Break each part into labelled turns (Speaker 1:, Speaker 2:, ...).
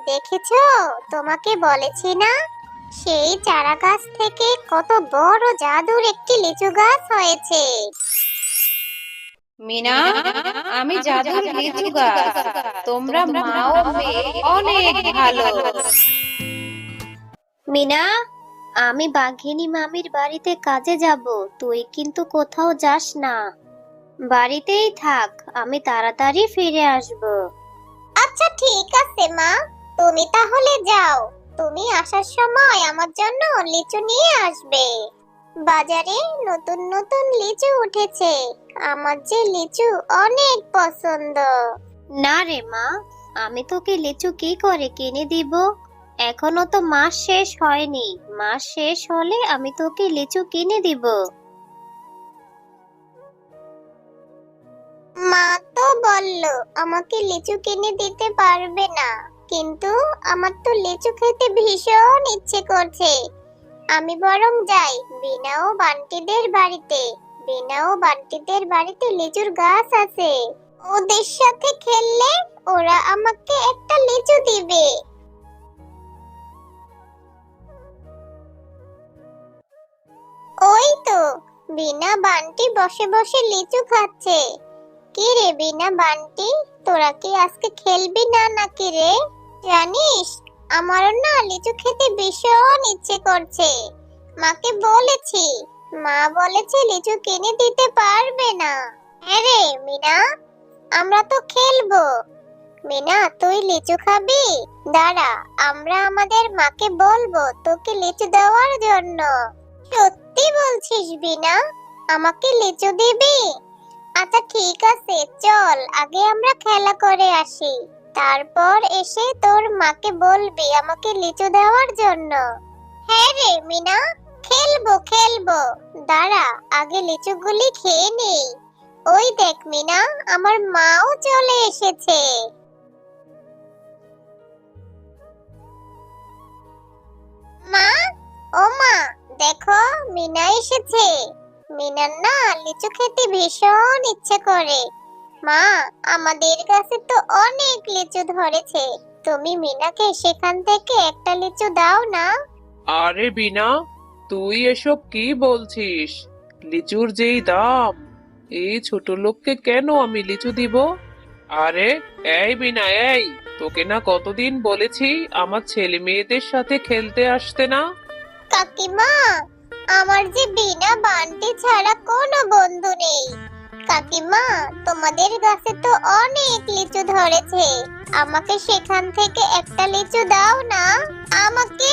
Speaker 1: দেখেছো? তোমাকে বলেছি না, সেই চারা গাছ থেকে কত বড় জাদুর একটি লিচু গাছ হয়েছে।
Speaker 2: মিনা, আমি জাদুর লিচু গাছ। তোমরা মা ও মেয়ে অনেক ভালো।
Speaker 1: মিনা, আমি বাঘিনী মামির বাড়িতে কাজে যাব, তুই কিন্তু কোথাও যাস না। বাড়িতেই থাক, আমি তাড়াতাড়ি ফিরে আসব। আচ্ছা ঠিক আছে মা, তুমি তাহলে যাও। তুমি আসার সময় আমার জন্য লিচু নিয়ে আসবে। বাজারে নতুন নতুন লিচু উঠেছে, আমার যে লিচু অনেক পছন্দ। না রে মা, আমি তোকে লিচু কি করে কিনে দিব? এখনো তো মাস শেষ হয়নি, মাস শেষ হলে আমি তোকে লিচু কিনে দিব। মা তো বললো আমাকে লিচু কিনে দিতে পারবে না, কিন্তু আমার তো লিচু খেতে ভীষণ ইচ্ছে করছে। আমি বরং যাই বিনা ও বান্টিদের বাড়িতে। বিনা ও বান্টিদের বাড়িতে লিচুর গাছ আছে, ওদের সাথে খেললে ওরা আমাকে একটা লিচু দিবে। ওই তো বিনা বান্টি বসে বসে লিচু খাচ্ছে। কি রে বিনা বান্টি, তোরা কি আজকে খেলবি না নাকি রে? জানিস, আমারও না লিচু খেতে ভীষণ ইচ্ছে করছে। মাকে বলেছি, মা বলেছে লিচু কিনে দিতে পারবে না। হ্যাঁ রে মিনা, আমরা তো খেলবো। মিনা, তুই লিচু খাবি? দাঁড়া, আমরা আমাদের মাকে বলবো তোকে লিচু দেওয়ার জন্য। সত্যি বলছিস বিনা, আমাকে লিচু দিবি? আচ্ছা ঠিক আছে, চল আগে আমরা খেলা করে আসি, তারপর এসে তোর মাকে বলবি আমাকে লিচু দেওয়ার জন্য। হ্যাঁ রে মিনা, খেলবো খেলবো। দাঁড়া, আগে লিচুগুলি খেয়ে নেই। ওই দেখ মিনা, আমার মাও চলে এসেছে। মা, ও মা, দেখো মিনা এসেছে। মিনার না লিচু খেতে ভীষণ ইচ্ছে করে। মা, আমাদের কাছে তো অনেক লিচু ধরেছে, তুমি মিনাকে সেখান থেকে একটা লিচু দাও না।
Speaker 3: আরে বিনা, তুই এসব কি বলছিস? লিচুর যেই দাম, এই ছোট লোককে কেন আমি লিচু দিব? আরে এই বিনা, এই তোকে না কতদিন বলেছি আমার ছেলে মেয়েদের সাথে খেলতে আসতে না।
Speaker 1: কাকিমা, আমার যে বিনা বান্টি ছাড়া কোনো বন্ধু নেই। কাকিমা, তোমাদের গাছে তো অনেক লিচু ধরেছে, আমাকে সেখান থেকে একটা লিচু দাও না। আমাকে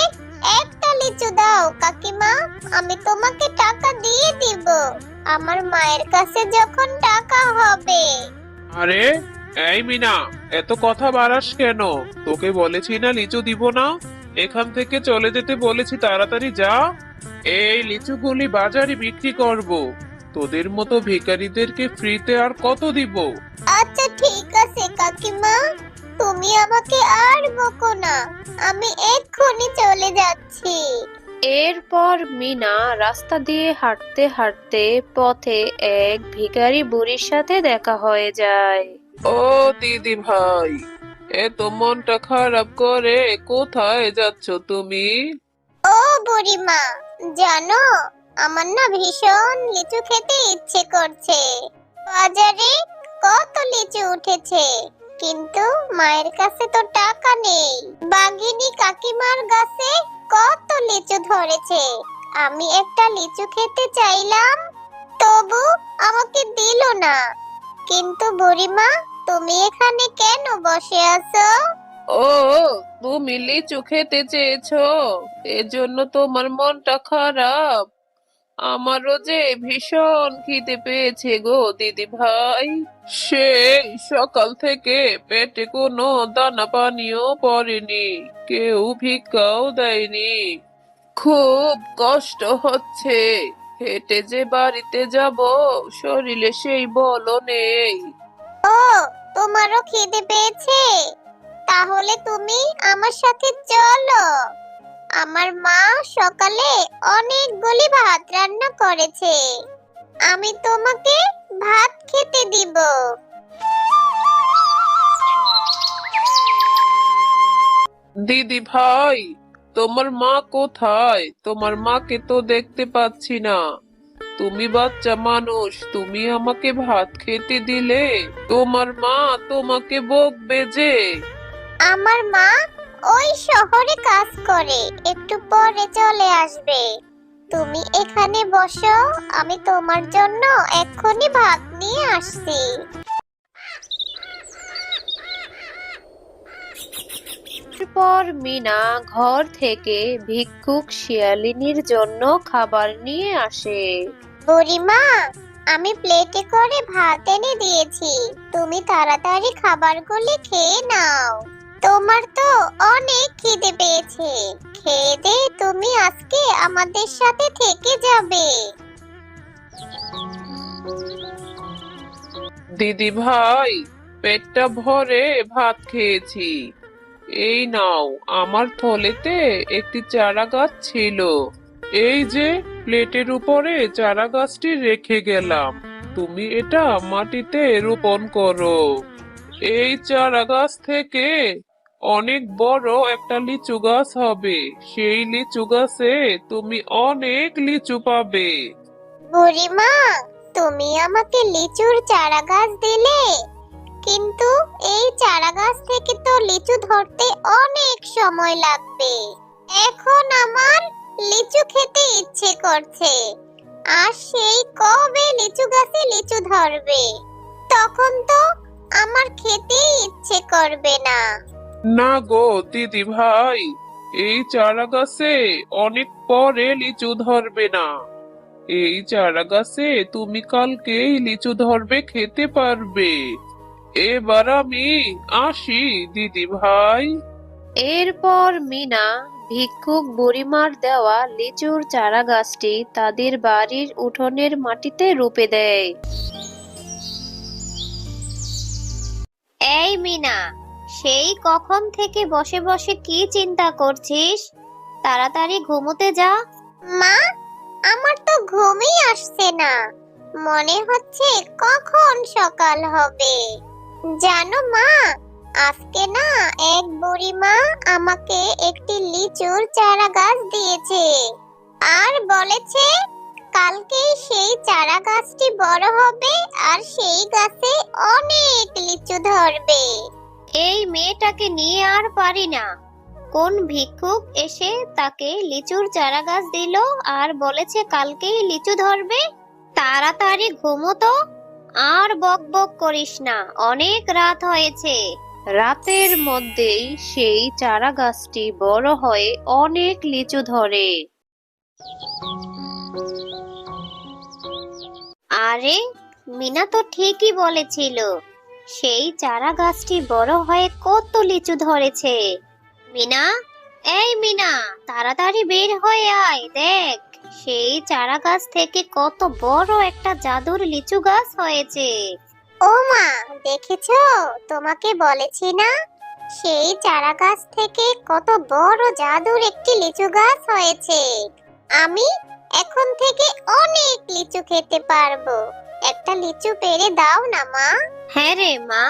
Speaker 1: একটা লিচু দাও কাকিমা, আমি তোমাকে টাকা দিয়ে দিব আমার মায়ের কাছে যখন টাকা হবে।
Speaker 3: আরে এই মিনা, এত কথা বাড়াস কেন? তোকে বলেছি না লিচু দিব না। এখান থেকে চলে যেতে বলেছি, তাড়াতাড়ি যা। এই লিচুগুলি বাজারে বিক্রি করব। তোদের মতো ভিখারিদেরকে ফ্রিতে আর কত দিব?
Speaker 1: আচ্ছা ঠিক আছে কাকিমা, তুমি আমাকে আর বকো না, আমি এক্ষুনি চলে যাচ্ছি।
Speaker 2: এরপর মিনা রাস্তা দিয়ে হাঁটতে হাঁটতে পথে এক ভিখারি বুড়ির সাথে দেখা হয়ে যায়।
Speaker 3: ও দিদি ভাই, এত মনটা খারাপ করে কোথায় যাচ্ছ তুমি?
Speaker 1: ও বুড়িমা, জানো, আমার না ভীষণ লিচু খেতে ইচ্ছে করছে। বাজারে কত লিচু উঠেছে, কিন্তু মায়ের কাছে তো টাকা নেই। বাঘিনী কাকিমার গাছে কত লিচু ধরেছে, আমি একটা লিচু খেতে চাইলাম, তবু আমাকে দিল না। কিন্তু বুড়িমা, তুমি এখানে কেন বসে আছো?
Speaker 3: ও, তুমি লিচু খেতে চেয়েছো, এজন্য তোমার মনটা খারাপ? আমারও যে ভীষণ খিদে পেয়েছে গো দিদি ভাই। সেই সকাল থেকে পেটে কোনো দানা পানিও পড়েনি, কেউ ভিক্ষাও দেয়নি। খুব কষ্ট হচ্ছে, হেঁটে যে বাড়িতে যাব শরীরে সেই বলও নেই।
Speaker 1: ও, তোমারও খিদে পেয়েছে? তাহলে তুমি আমার সাথে চলো। আমার মা সকালে অনেকগুলি ভাত রান্না করেছে, আমি তোমাকে ভাত খেতে দিব।
Speaker 3: দিদি ভাই, তোমার মা কোথায়? তোমার মাকে তো দেখতে পাচ্ছি না। তুমি বাচ্চা মানুষ, তুমি আমাকে ভাত খেতে দিলে তোমার মা তোমাকে বকবে যে।
Speaker 1: আমার মা ওই শহরে কাজ করে, একটু পরে চলে আসবে। তুমি এখানে বসো, আমি তোমার জন্য এক্ষুনি ভাত নিয়ে আসছি।
Speaker 2: এরপর মিনা ঘর থেকে ভিক্ষুক শিয়ালিনীর জন্য খাবার নিয়ে আসে।
Speaker 1: বুড়িমা, আমি প্লেটে করে ভাত এনে দিয়েছি, তুমি তাড়াতাড়ি খাবারগুলি খেয়ে নাও। তোমার তো অনেক খিদে পেয়েছে, খেয়ে দে তুমি আজকে আমাদের সাথে থেকে যাবে।
Speaker 3: দিদি ভাই, পেটটা ভরে ভাত খেয়েছি। এই নাও, আমার থলেতে একটি চারা গাছ ছিল। এই যে প্লেটের উপরে চারা গাছটি রেখে গেলাম, তুমি এটা মাটিতে রোপণ করো। এই চারা গাছ থেকে অনেক বড় একটা লিচু গাছ হবে। সেই লিচু গাছে তুমি অনেক লিচু পাবে।
Speaker 1: বুড়িমা, তুমি আমাকে লিচুর চারা গাছ দিলে, কিন্তু এই চারা গাছ থেকে তো লিচু ধরতে অনেক সময় লাগবে। এখন আমার লিচু খেতে ইচ্ছে করছে, আর সেই কবে লিচু গাছে লিচু ধরবে, তখন তো আমার খেতেই ইচ্ছে করবে না।
Speaker 3: না গো দিদি ভাই, এই চারা গাছে অনেক পরে লিচু ধরবে না। এই চারা গাছে তুমি কালকেই লিচু ধরবে, খেতে পারবে। এবার আমি আসি দিদি ভাই।
Speaker 2: এরপর মিনা ভিক্ষুক বুড়িমার দেওয়া লিচুর চারা গাছটি তাদের বাড়ির উঠোনের মাটিতে রুপে দেয়।
Speaker 1: এই মিনা, সেই কখন থেকে বসে বসে কি চিন্তা করছিস? তাড়াতাড়ি ঘুমোতে যা। মা, আমার তো ঘুমই আসছে না, মনে হচ্ছে কখন সকাল হবে। জানো মা, আজকে না এক বুড়িমা আমাকে একটি লিচুর চারা গাছ দিয়েছে, আর বলেছে কালকে সেই চারা গাছটি বড় হবে আর সেই গাছে অনেক লিচু ধরবে। এই মেয়েটাকে নিয়ে আর পারি না। কোন ভিক্ষুক এসে তাকে লিচুর চারা গাছ দিল আর বলেছে কালকেই লিচু ধরবে? তাড়াতাড়ি ঘুমো তো, আর বক বক করিস না, অনেক রাত হয়েছে।
Speaker 2: রাতের মধ্যেই সেই চারা গাছটি বড় হয়ে অনেক লিচু ধরে।
Speaker 1: আরে, মিনা তো ঠিকই বলেছিল, সেই চারা গাছটি বড় হয়ে কত লিচু ধরেছে। মিনা, এই মিনা, তাড়াতাড়ি বের হয়ে আয়, দেখ সেই চারা গাছ থেকে কত বড় একটা জাদুর লিচু গাছ হয়েছে। ও মা, দেখেছো? তোমাকে বলেছি না, সেই চারা গাছ থেকে কত বড় জাদুর একটি লিচু গাছ হয়েছে। আমি এখন থেকে অনেক লিচু খেতে পারবো। একটা লিচু পেড়ে দাও না মা। হ্যাঁ রে মা,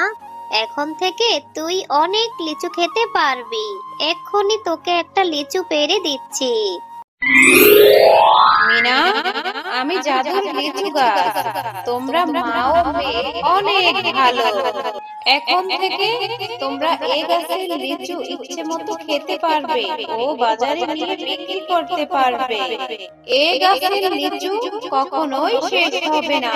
Speaker 1: এখন থেকে তুই অনেক লিচু খেতে পারবি। এক্ষুনি তোকে একটা লিচু পেড়ে দিচ্ছি।
Speaker 2: মিনা, আমি জাদুর লিচু গাছ, তোমরা মা ও মেয়ে অনেক ভালো। এখন থেকে তোমরা এই গাছের লিচু ইচ্ছে মতো খেতে পারবে ও বাজারে নিয়ে বিক্রি করতে পারবে। এই গাছের লিচু কখনোই শেষ হবে না।